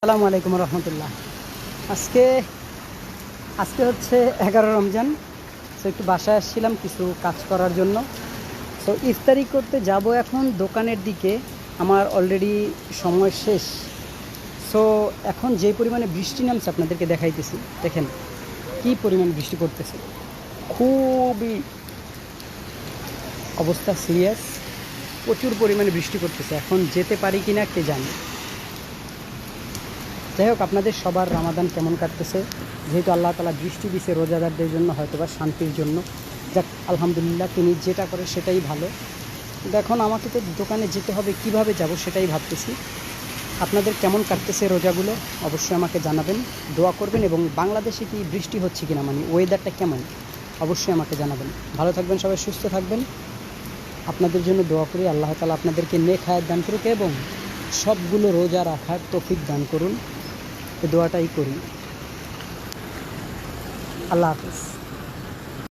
আসসালামু আলাইকুম রহমতুল্লাহ। আজকে আজকে হচ্ছে 11 রমজান। সো একটু বাসায় আসছিলাম কিছু কাজ করার জন্য। সো ইফতারি করতে যাব এখন দোকানের দিকে। আমার অলরেডি সময় শেষ। সো এখন যে পরিমাণে বৃষ্টি নামছে আপনাদেরকে দেখাইতেছি, দেখেন কি পরিমাণ বৃষ্টি করতেছে। খুবই অবস্থা সিরিয়াস, প্রচুর পরিমাণে বৃষ্টি করতেছে। এখন যেতে পারি কি না কে জানে। যাই হোক, আপনাদের সবার রামাদান কেমন কাটতেছে? যেহেতু আল্লাহ তাআলা বৃষ্টি দিছে রোজাদারদের জন্য, হয়তোবা শান্তির জন্য। যাক, আলহামদুলিল্লাহ, তিনি যেটা করে সেটাই ভালো। কিন্তু এখন আমাকে তো দোকানে যেতে হবে, কিভাবে যাব সেটাই ভাবতেছি। আপনাদের কেমন কাটতেছে রোজাগুলো অবশ্যই আমাকে জানাবেন, দোয়া করবেন, এবং বাংলাদেশে কি বৃষ্টি হচ্ছে কিনা, মানে ওয়েদারটা কেমন অবশ্যই আমাকে জানাবেন। ভালো থাকবেন, সবাই সুস্থ থাকবেন। আপনাদের জন্য দোয়া করি, আল্লাহ তাআলা আপনাদেরকে নেক হায়াত দান করুক এবং সবগুলো রোজা রাখার তৌফিক দান করুন। এই দোয়াটাই করি। আল্লাহ হাফেজ।